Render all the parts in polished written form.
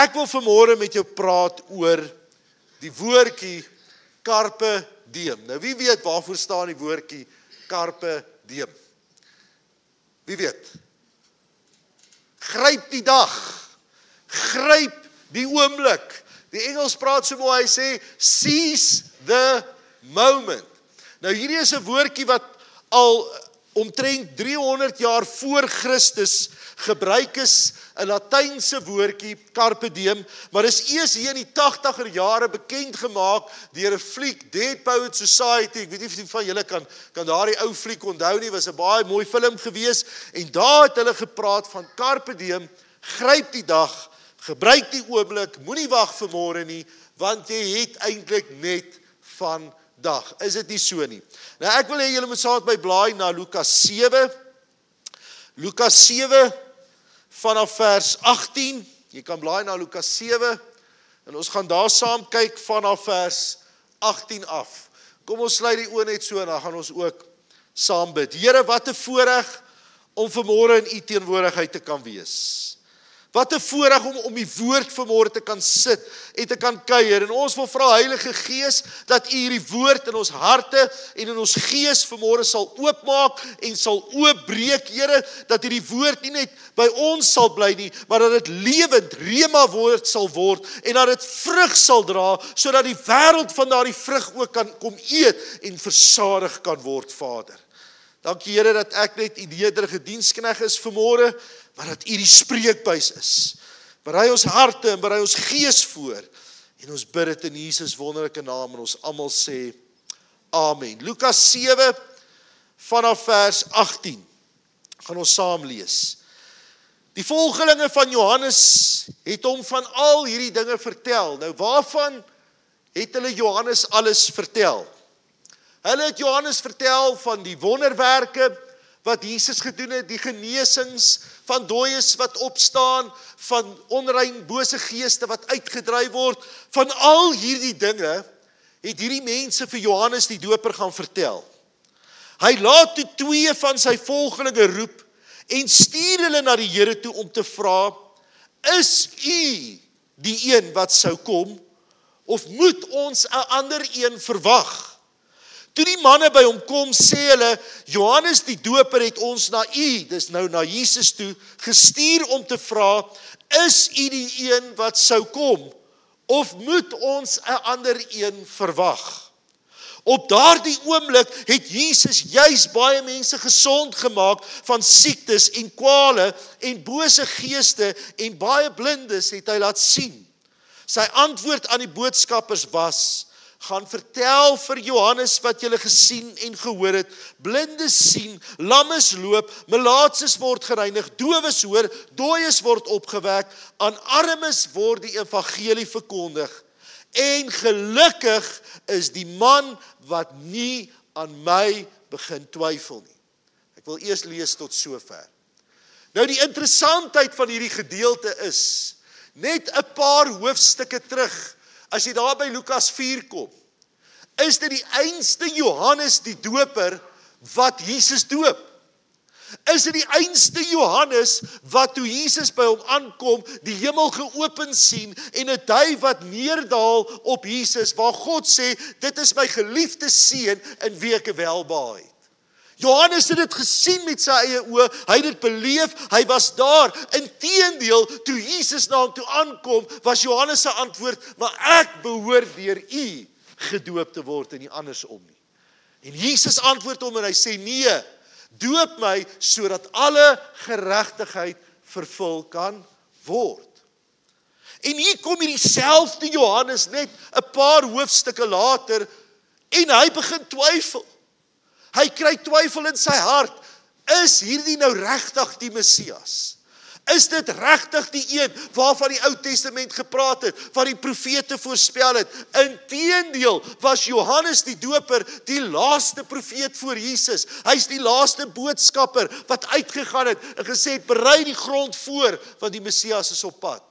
Ek wil vanmôre met jou praat oor die woordjie carpe diem. Nou wie weet waarvoor staan die woordjie carpe diem? Wie weet? Gryp die dag. Gryp die oomblik. Die Engels praat so mooi, hy sê seize the moment. Nou hierdie is 'n woordjie wat al omtrent 300 jaar voor Christus gebruik is, 'n Latynse woordjie, carpe diem, maar is eers hier in die 80er jare bekend gemaak deur 'n fliek, Dead Poets Society. Ek weet nie of die van julle kan daardie ou fliek onthou nie, was 'n baie mooi film gewees, en daar het hulle gepraat van carpe diem, gryp die dag, gebruik die oomblik, moenie wag vir môre nie, want jy het eintlik net vandag. Is dit nie so nie? Nou ek wil hê julle moet saam met my blaai na Lukas 7. Lukas 7 vanaf vers 18. Jy kan blaai na Lukas 7 en ons gaan daar saam kyk vanaf vers 18 af. Kom ons sluit die oë net so en dan gaan ons ook saam bid. Here, wat 'n voorreg om vanmôre in u teenwoordigheid te kan wees. Wat 'n voorreg om die woord vanmôre te kan sit en te kan kuier. En ons wil vra Heilige Gees dat u hierdie woord in ons harte en in ons gees vanmôre sal oopmaak en sal oopbreek, Here, dat hierdie woord nie net by ons sal bly nie, maar dat dit lewend rema woord sal word en dat dit vrug sal dra, sodat die wêreld van daardie vrug ook kan kom eet en versadig kan word, Vader. Dankie Here dat ek net u nederige dienskneg is vanmôre, maar dat u die spreekbuis is. Berei ons harte en berei ons gees voor. En ons bid dit in Jesus wonderlike naam en ons almal sê amen. Lukas 7 vanaf vers 18 gaan ons saam lees. Die volgelinge van Johannes het hom van al hierdie dinge vertel. Nou waarvan het hulle Johannes alles vertel? Hulle het Johannes vertel van die wonderwerke wat Jesus gedoen het, die genesings van dooies wat opstaan, van onrein bose geeste wat uitgedryf word. Van al hierdie dinge het hierdie mense vir Johannes die Doper gaan vertel. Hy laat toe 2 van sy volgelinge roep en stuur hulle na die Here toe om te vra, is u die een wat sou kom, of moet ons 'n ander een verwag? Toe die manne by hom kom, sê hulle, Johannes die Doper het ons na u, dis nou na Jesus toe, gestuur om te vra, is u die een wat sou kom, of moet ons 'n ander een verwag? Op daardie oomblik het Jesus juis baie mense gesond gemaak van siektes en kwale en bose geeste en baie blindes het hy laat sien. Sy antwoord aan die boodskappers was, gaan vertel vir Johannes wat julle gesien en gehoor het, blindes sien, lammes loop, melaatses word gereinig, dowes hoor, dooies word opgewek, aan armes word die evangelie verkondig. En gelukkig is die man wat nie aan my begin twyfel nie. Ek wil eers lees tot sover. Nou die interessantheid van hierdie gedeelte is, net 'n paar hoofstukke terug, as jy daar by Lukas 4 kom, is dit die einste Johannes die Doper wat Jesus doop. Is dit die einste Johannes wat toe Jesus by hom aankom, die hemel geopen sien en 'n duif wat neerdal op Jesus, waar God sê, dit is my geliefde seun in wie ek welbehaag het. Johannes het dit gesien met sy eie oë, hy het dit beleef, hy was daar. Inteendeel, toe Jesus na hom toe aankom, was Johannes se antwoord, maar ek behoort deur u gedoop te word en nie andersom nie. En Jesus antwoord hom en hy sê, nee, doop my sodat alle geregtigheid vervul kan word. En hier kom dieselfde Johannes net 'n paar hoofstukke later en hy begin twyfel. Hy kry twyfel in sy hart, is hierdie nou regtig die Messias? Is dit regtig die een waarvan die Ou Testament gepraat het, wat die profete voorspel het? Inteendeel was Johannes die Doper die laaste profeet voor Jesus. Hy's die laaste boodskapper wat uitgegaan het en gesê het, berei die grond voor, want die Messias is op pad.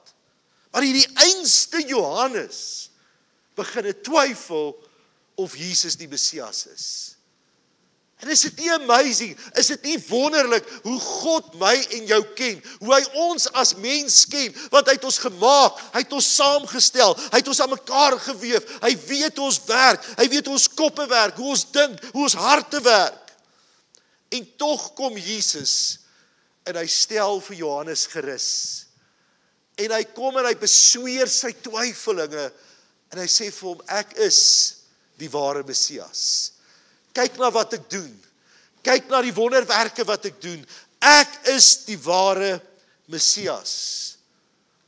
Maar hierdie einste Johannes begin twyfel of Jesus die Messias is. En is dit nie amazing, is dit nie wonderlik hoe God my en jou ken, hoe hy ons as mens ken, want hy het ons gemaak, hy het ons saamgestel, hy het ons aan mekaar geweef, hy weet hoe ons werk, hy weet hoe ons koppe werk, hoe ons dink, hoe ons harte werk. En tog kom Jesus en hy stel vir Johannes gerus. En hy kom en hy besweer sy twyfelinge en hy sê vir hom, ek is die ware Messias. Kyk na wat ek doen. Kyk na die wonderwerke wat ek doen. Ek is die ware Messias.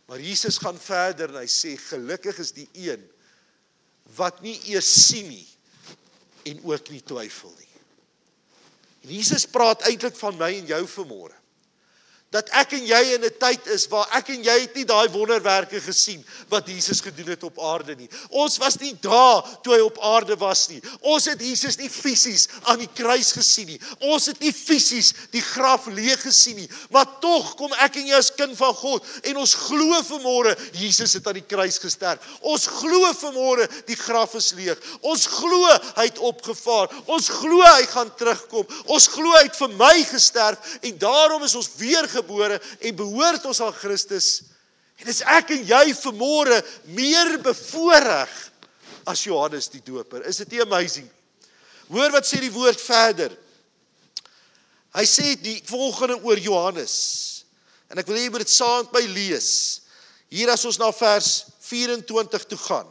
Maar Jesus gaan verder en hy sê, gelukkig is die een wat nie eers sien nie en ook nie twyfel nie. En Jesus praat eintlik van my en jou vanmôre. Dat ek en jy in 'n tyd is waar ek en jy het nie daai wonderwerke gesien wat Jesus gedoen het op aarde nie. Ons was nie daar toe hy op aarde was nie. Ons het Jesus nie fisies aan die kruis gesien nie. Ons het nie fisies die graf leeg gesien nie. Maar tog kom ek en jy as kind van God en ons glo vanmôre Jesus het aan die kruis gesterf. Ons glo vanmôre die graf is leeg. Ons glo hy het opgevaar. Ons glo hy gaan terugkom. Ons glo hy het vir my gesterf en daarom is ons weer gebore en behoort ons aan Christus. En is ek en jy vanmôre meer bevoorreg as Johannes die Doper. Is dit nie amazing? Hoor wat sê die woord verder. Hy sê die volgende oor Johannes. En ek wil hê jy moet dit saam met my lees. Hier as ons na vers 24 toe gaan.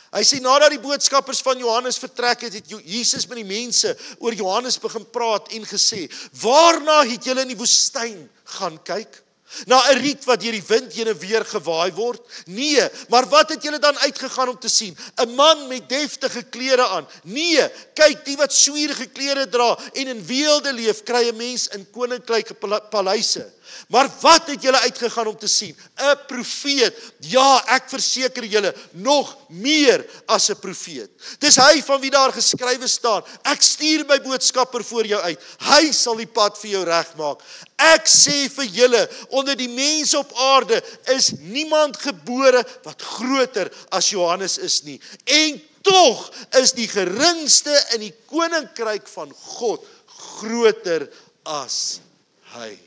Hy sê, nadat die boodskappers van Johannes vertrek het, het Jesus met die mense oor Johannes begin praat en gesê, waarna het julle in die woestyn gaan kyk? Na 'n riet wat deur die wind heen en weer gewaai word? Nee, maar wat het julle dan uitgegaan om te sien? 'n Man met deftige klere aan? Nee, kyk, die wat swierige klere dra en in weelde leef, kry 'n mens in koninkryke paleise. Maar wat het julle uitgegaan om te sien? 'n Profeet. Ja, ek verseker julle, nog meer as 'n profeet. Dis hy van wie daar geskrywe staan, ek stuur my boodskapper voor jou uit. Hy sal die pad vir jou regmaak. Ek sê vir julle, onder die mense op aarde is niemand gebore wat groter as Johannes is nie. En tog is die geringste in die koninkryk van God groter as hy.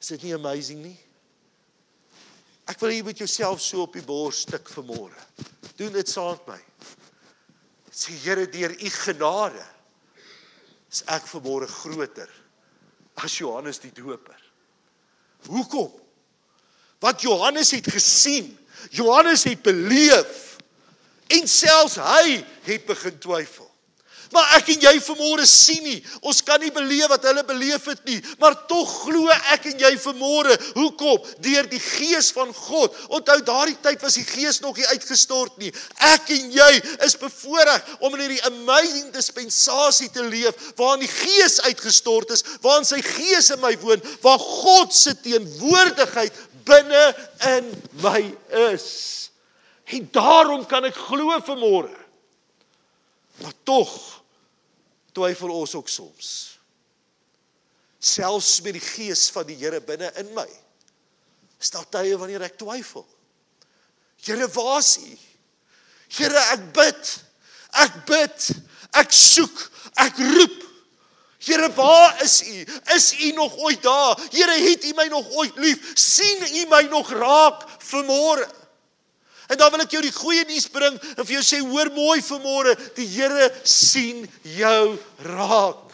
Is dit nie amazing nie? Ek wil jy met jouself so op die bors stik vanmôre. Doen dit saam met my. Sê Here, deur u genade is ek vanmôre groter as Johannes die Doper. Hoekom? Want Johannes het gesien, Johannes het beleef en selfs hy het begin twyfel. Maar ek en jy vanmôre sien nie, ons kan nie beleef wat hulle beleef het nie, maar tog glo ek en jy vanmôre, hoekom? Deur die Gees van God. Onthou, daardie tyd was die Gees nog nie uitgestort nie. Ek en jy is bevoorreg om in hierdie amazing dispensasie te leef, waarin die Gees uitgestort is, waarin sy Gees in my woon, waar God se teenwoordigheid binne in my is. En daarom kan ek glo vanmôre. Maar tog twyfel ons ook soms. Selfs met die Gees van die Here binne in my. Is daar tye wanneer ek twyfel. Here, waar is U? Here, ek bid, ek soek, ek roep. Here, waar is U? Is U nog ooit daar? Here, het U my nog ooit lief? Sien U my nog raak vanmôre? En dan wil ek jou die goeie nuus bring en vir jou sê, hoor mooi vanmôre, die Here sien jou raak.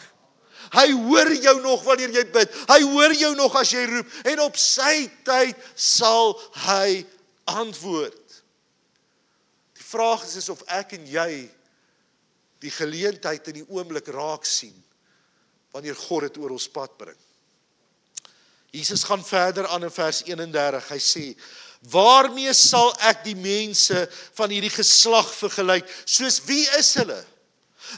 Hy hoor jou nog wanneer jy bid. Hy hoor jou nog as jy roep. En op sy tyd sal hy antwoord. Die vraag is of ek en jy die geleentheid in die oomblik raak sien, wanneer God dit oor ons pad bring. Jesus gaan verder aan in vers 31. Hy sê, waarmee sal ek die mense van hierdie geslag vergelyk? Soos wie is hulle?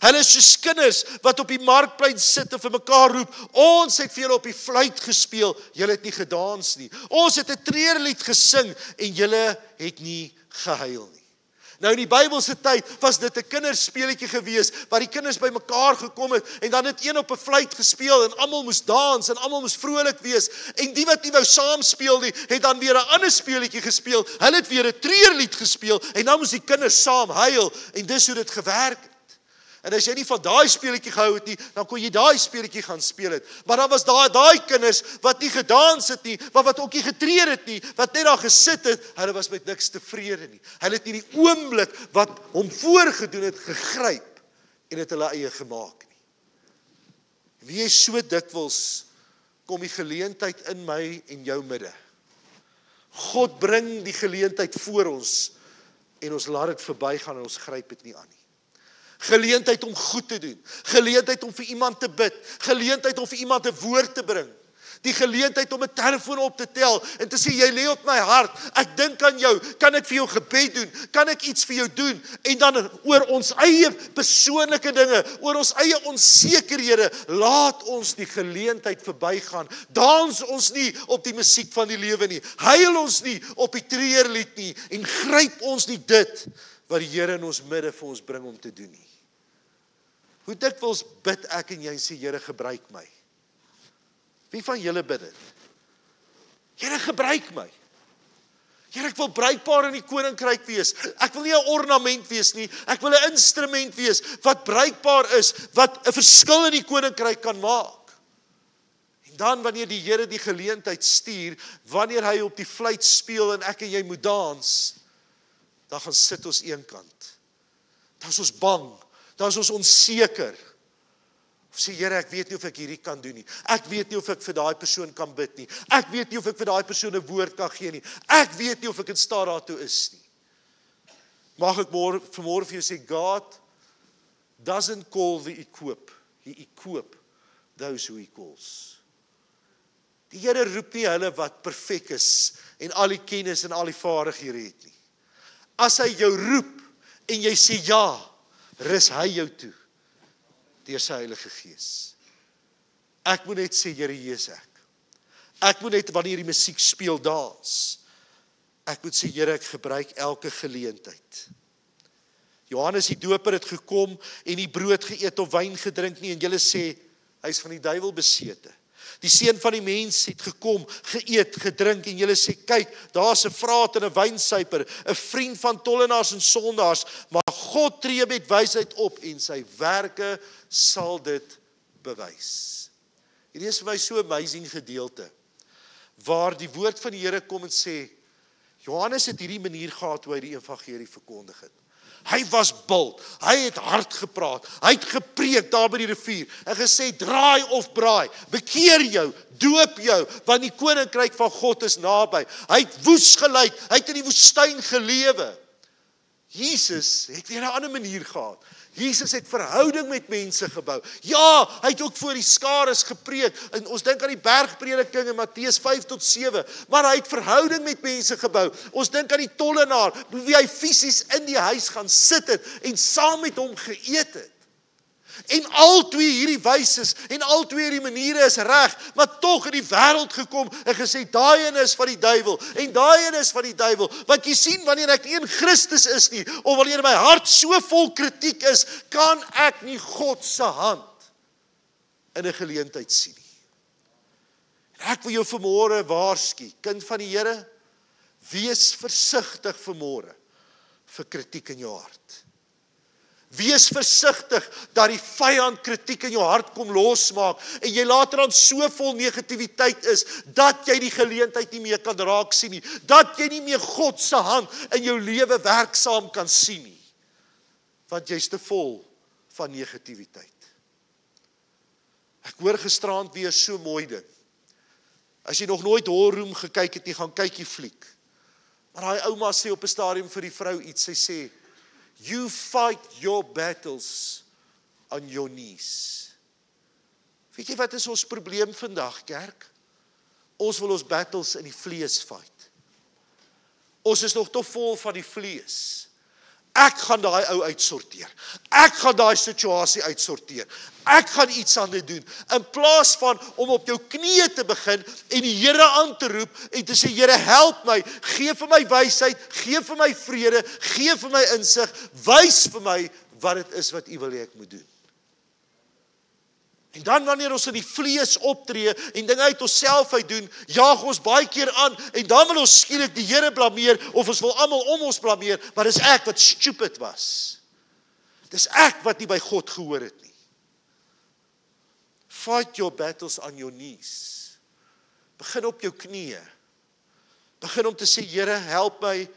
Hulle is soos kinders wat op die markplein sit en vir mekaar roep, ons het vir julle op die fluit gespeel, julle het nie gedans nie. Ons het 'n treurlied gesing en julle het nie gehuil nie. Nou in die Bybelse tyd was dit 'n kinderspeletjie gewees, waar die kinders by mekaar gekom het, en dan het een op 'n fluit gespeel, en almal moes dans, en almal moes vrolik wees, en die wat nie wou saam speel nie, het dan weer 'n ander speletjie gespeel, hulle het weer 'n treurlied gespeel, en dan moes die kinders saam huil, en dis hoe dit gewerk het. En as jy nie van daai speletjie gehou het nie, dan kon jy daai speletjie gaan speel het. Maar dan was daai kinders wat nie gedans het nie, maar wat ook nie getree het nie, wat net daar gesit het, hulle was met niks tevrede nie. Hulle het nie die oomblik wat hom voorgedoen het gegryp en het hulle eie gemaak nie. Wie jy so dikwels kom die geleentheid in my en jou midde. God bring die geleentheid voor ons en ons laat dit verbygaan en ons gryp dit nie aan nie. Geleentheid om goed te doen, geleentheid om vir iemand te bid, geleentheid om vir iemand 'n woord te bring, die geleentheid om 'n telefoon op te tel en te sê jy lê op my hart, ek dink aan jou, kan ek vir jou gebed doen, kan ek iets vir jou doen, en dan oor ons eie persoonlike dinge, oor ons eie onsekerhede, laat ons die geleentheid verbygaan, dans ons nie op die musiek van die lewe nie, huil ons nie op die treurlied nie, en gryp ons nie dit, wat die Here in ons midde vir ons bring om te doen nie. Hoe dikwels bid ek en jy sê, Here gebruik my. Wie van julle bid dit? Here gebruik my. Here, ek wil bruikbaar in die koninkryk wees. Ek wil nie 'n ornament wees nie. Ek wil 'n instrument wees wat bruikbaar is, wat 'n verskil in die koninkryk kan maak. En dan wanneer die Here die geleentheid stuur, wanneer hy op die fluit speel en ek en jy moet dans, dan gaan sit ons eenkant. Dan is ons bang, dan is ons onseker. Of sê, Here, ek weet nie of ek hierdie kan doen nie. Ek weet nie of ek vir daai persoon kan bid nie. Ek weet nie of ek vir daai persoon 'n woord kan gee nie. Ek weet nie of ek in staat daartoe is nie. Mag ek vanmôre vir jou sê, God doesn't call the equip. He equip those who he calls. Die Here roep nie hulle wat perfek is en al die kennis en al die vaardighede het nie. As hy jou roep en jy sê ja, rus hy jou toe deur sy Heilige Gees. Ek moet net sê, Here, hier is ek. Ek moet net wanneer die musiek speel dans. Ek moet sê, Here, ek gebruik elke geleentheid. Johannes die Doper het gekom en nie brood geëet of wyn gedrink nie en julle sê hy is van die duiwel besete. Die seun van die mens het gekom, geëet, gedrink en julle sê kyk, daar's 'n vraat en 'n wynsuiper, 'n vriend van tollenaars en sondaars, maar God tree met wysheid op en sy werke sal dit bewys. Hierdie is vir my so 'n amazing gedeelte waar die woord van die Here kom en sê Johannes het hierdie manier gehad hoe hy die evangelie verkondig het. Hy was bil, hy het hard gepraat, hy het gepreek daar by die rivier en gesê, draai of braai, bekeer jou, doop jou, want die koninkryk van God is naby. Hy het woes gelyk, hy het in die woestyn gelewe. Jesus het weer 'n ander manier gehad. Jesus het verhouding met mense gebou. Ja, hy het ook voor die skares gepreek. En ons dink aan die bergprediking in Matteus 5-7, maar hy het verhouding met mense gebou. Ons dink aan die tollenaar, wie hy fisies in die huis gaan sit het en saam met hom geëet het. En al twee hierdie wyses en al twee hierdie maniere is reg, maar tog in die wêreld gekom en gesê daai een is van die duiwel en daai een is van die duiwel. Want jy sien wanneer ek nie in Christus is nie of wanneer my hart so vol kritiek is, kan ek nie God se hand in 'n geleentheid sien nie. En ek wil jou vanmôre waarsku, kind van die Here, wees versigtig vanmôre vir kritiek in jou hart. Wees versigtig dat die vyand kritiek in jou hart kom losmaak en jy later dan so vol negativiteit is dat jy die geleentheid nie meer kan raak sien nie, dat jy nie meer God se hand in jou lewe werksaam kan sien nie, want jy's te vol van negativiteit. Ek hoor gisterand weer so mooi ding. As jy nog nooit Horror Room gekyk het nie, gaan kyk die fliek. Maar daai ouma sê op 'n stadium vir die vrou iets, sy sê, you fight your battles on your knees. Weet jy wat is ons probleem vandag, kerk? Ons wil ons battles in die vlees fight. Ons is nog te vol van die vlees. Ek gaan daai ou uitsorteer. Ek gaan daai situasie uitsorteer. Ek gaan iets aan dit doen. In plaas van om op jou knieë te begin en die Here aan te roep en te sê, Here, help my, gee vir my wysheid, gee vir my vrede, gee vir my insig, wys vir my wat dit is wat U wil hê ek moet doen. En dan wanneer ons in die vlees optree en dinge uit onsself uit doen, jaag ons baie keer aan en dan wil ons skielik die Here blameer of ons wil almal om ons blameer, maar dis ek wat stupid was. Dis ek wat nie by God gehoor het nie. Fight your battles on your knees. Begin op jou knieë. Begin om te sê, Here, help my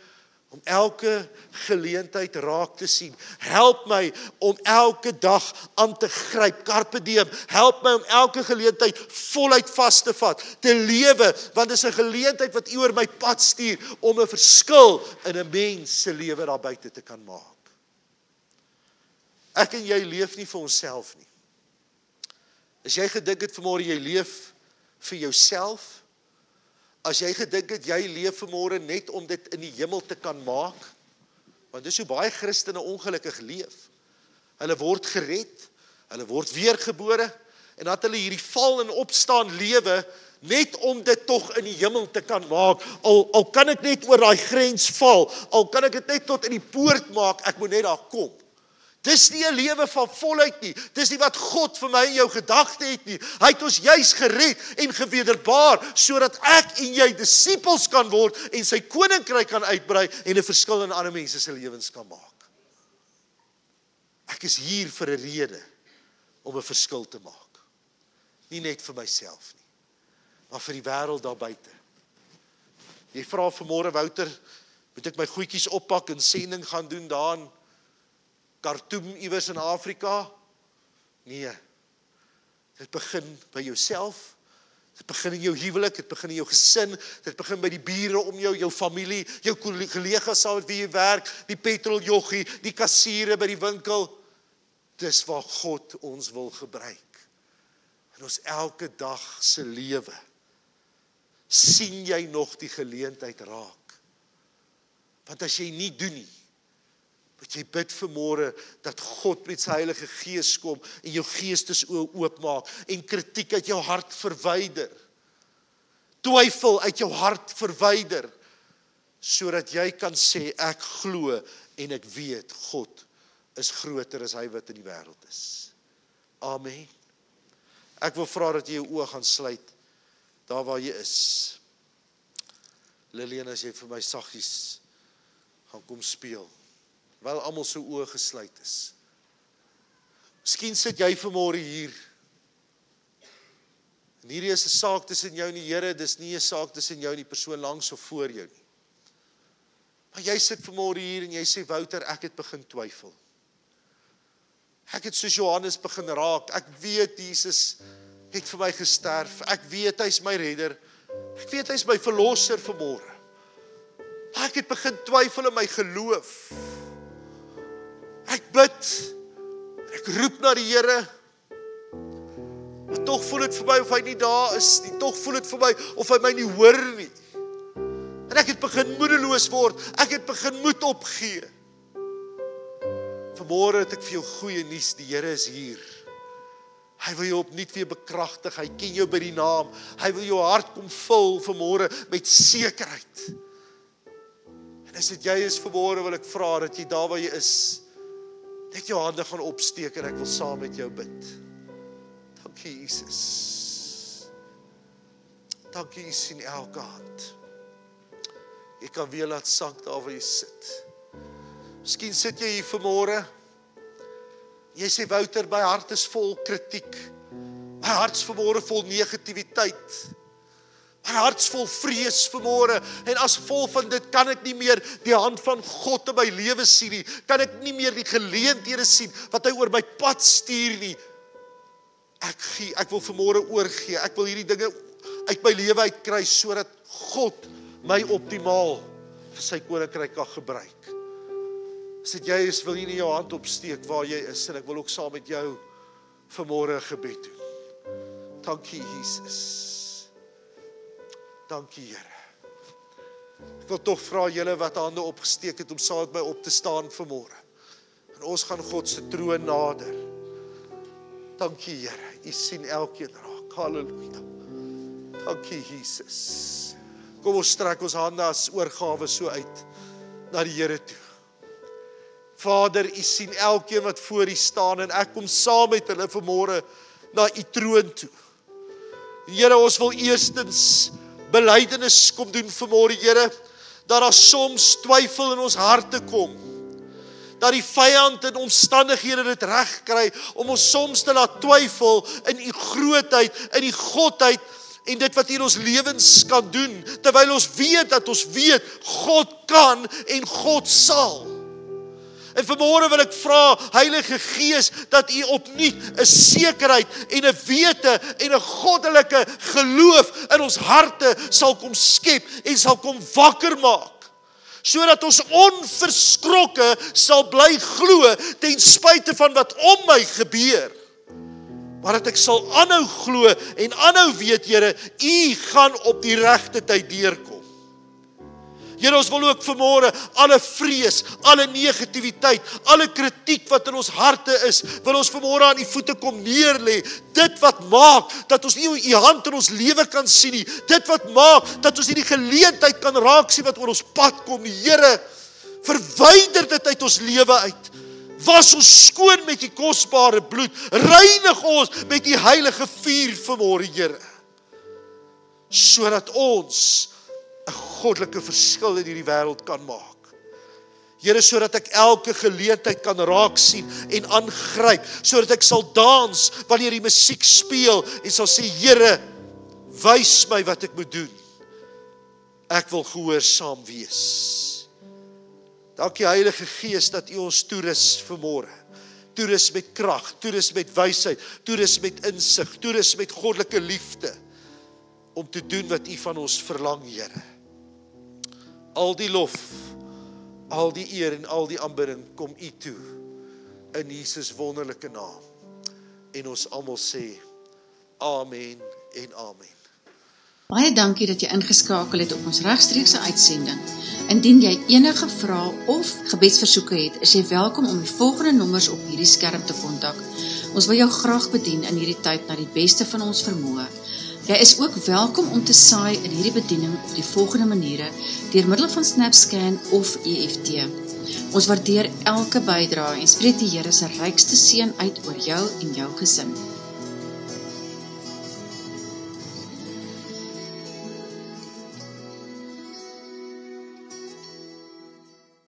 om elke geleentheid raak te sien. Help my om elke dag aan te gryp. Carpe diem. Help my om elke geleentheid voluit vas te vat, te lewe, want dis 'n geleentheid wat U oor my pad stuur om 'n verskil in 'n mens se lewe daar buite te kan maak. Ek en jy leef nie vir onsself nie. As jy gedink het vanmôre jy leef vir jouself, as jy gedink het jy leef vanmôre net om dit in die hemel te kan maak, want dis hoe baie Christene ongelukkig leef. Hulle word gered, hulle word weergebore, en dat hulle hierdie val en opstaan lewe, net om dit tog in die hemel te kan maak. Al kan ek net oor daai grens val, al kan ek dit net tot in die poort maak, ek moet net daar kom. Dis nie 'n lewe van volheid nie. Dis nie wat God vir my en jou gedagte het nie. Hy het ons juis gered en gewederbaar, sodat ek en jy disippels kan word en sy koninkryk kan uitbrei en 'n verskil in ander mense se lewens kan maak. Ek is hier vir 'n rede, om 'n verskil te maak. Nie net vir myself nie, maar vir die wêreld daar buite. Jy vra vanmôre, Wouter, moet ek my goedjies oppak en sending gaan doen daar in Khartoum iewers in Afrika? Nee. Dit begin by jouself. Dit begin in jou huwelik, dit begin in jou gesin, dit begin by die bure om jou, jou familie, jou kollegas saam met wie jy werk, die petroljoggie, die kassiere by die winkel. Dis waar God ons wil gebruik. In ons elke dag se lewe. Sien jy nog die geleentheid raak? Want as jy nie doen nie, moet jy bid vanmôre dat God met sy Heilige Gees kom en jou geestesoë oopmaak en kritiek uit jou hart verwyder. Twyfel uit jou hart verwyder, sodat jy kan sê, ek glo en ek weet God is groter as hy wat in die wêreld is. Amen. Ek wil vra dat jy jou oë gaan sluit, daar waar jy is. Lillian, as jy vir my saggies gaan kom speel, wel almal se oë gesluit is. Miskien sit jy vanmôre hier, en hierdie is 'n saak tussen jou en die Here, dis nie 'n saak tussen jou en die persoon langs of voor jou nie. Maar jy sit vanmôre hier en jy sê, Wouter, ek het begin twyfel. Ek het soos Johannes begin raak, ek weet Jesus het vir my gesterf, ek weet hy is my redder, ek weet hy is my verlosser vanmôre. Ek het begin twyfel in my geloof. Ek bid, ek roep na die Here, maar tog voel dit vir my of hy nie daar is nie, tog voel dit vir my of hy my nie hoor nie. En ek het begin moedeloos word, ek het begin moed opgee. Vanmôre het ek vir jou goeie nuus, die Here is hier. Hy wil jou opnuut weer bekragtig, hy ken jou by die naam, hy wil jou hart kom vul vanmôre met sekerheid. En as dit jy is vanmôre, wil ek vra dat jy daar waar jy is, net jou hande gaan opsteek en ek wil saam met jou bid. Dankie Jesus. Dankie, U sien elke hand. Jy kan weer laat sak daar waar jy sit. Miskien sit jy hier vanmôre. Jy sê, Wouter, my hart is vol kritiek. My hart is vanmôre vol negativiteit. My hart is vol vrees vanmôre, en as gevolg van dit kan ek nie meer die hand van God in my lewe sien nie, kan ek nie meer die geleenthede sien wat hy oor my pad stuur nie. Ek wil vanmôre oorgee, ek wil hierdie dinge uit my lewe uitkry, sodat God my optimaal vir sy koninkryk kan gebruik. As dit jy is, wil jy nie jou hand opsteek waar jy is, en ek wil ook saam met jou vanmôre 'n gebed doen. Dankie Jesus. Dankie Here. Ek wil tog vra julle wat hande opgesteek het om saam met my op te staan vanmôre. En ons gaan God se troon nader. Dankie Here, U sien elkeen raak. Halleluja. Dankie Jesus. Kom ons strek ons hande as oorgawe so uit na die Here toe. Vader, U sien elkeen wat voor U staan, en ek kom saam met hulle vanmôre na U troon toe. Here, ons wil eerstens belydenis kom doen vanmôre, Here, dat daar soms twyfel in ons harte kom. dat die vyand in omstandighede dit reg kry, om ons soms te laat twyfel in u grootheid, in die godheid, en dit wat in ons lewens kan doen, terwyl ons weet dat ons weet, God kan en God sal. En vanmôre wil ek vra, Heilige Gees, dat u opnuut 'n sekerheid en 'n wete en 'n goddelike geloof in ons harte sal kom skep en sal kom wakker maak, sodat ons onverskrokke sal bly glo ten spyte van wat om my gebeur. Maar dat ek sal aanhou glo en aanhou weet, Here, u gaan op die regte tyd deurkom. Here, ons wil ook vanmôre alle vrees, alle negativiteit, alle kritiek wat in ons harte is, wil ons vanmôre aan u voete kom neerlê. Dit wat maak dat ons nie u hand in ons lewe kan sien nie. Dit wat maak dat ons nie die geleentheid kan raak sien wat oor ons pad kom. Here, verwyder dit uit ons lewe uit. Was ons skoon met die kosbare bloed. Reinig ons met die heilige vuur vanmôre, Here. Sodat ons 'n goddelike verskil in hierdie wêreld kan maak. Here, sodat ek elke geleentheid kan raak sien en aangryp, sodat ek sal dans wanneer die musiek speel en sal sê, Here, wys my wat ek moet doen. Ek wil gehoorsaam wees. Dankie Heilige Gees dat u ons toerus vanmôre. Toerus met krag, toerus met wysheid, toerus met insig, toerus met goddelike liefde om te doen wat u van ons verlang, Here. Al die lof, al die eer en al die aanbidding kom u toe in Jesus wonderlike naam. En ons almal sê amen en amen. Baie dankie dat jy ingeskakel het op ons regstreekse uitsending. Indien jy enige vrae of gebedsversoeke het, is jy welkom om die volgende nommers op hierdie skerm te kontak. Ons wil jou graag bedien in hierdie tyd na die beste van ons vermoë. Jy is ook welkom om te saai in hierdie bediening op die volgende maniere, deur middel van SnapScan of EFT. Ons waardeer elke bydrae en spreek die Here se rykste seën uit oor jou en jou gesin.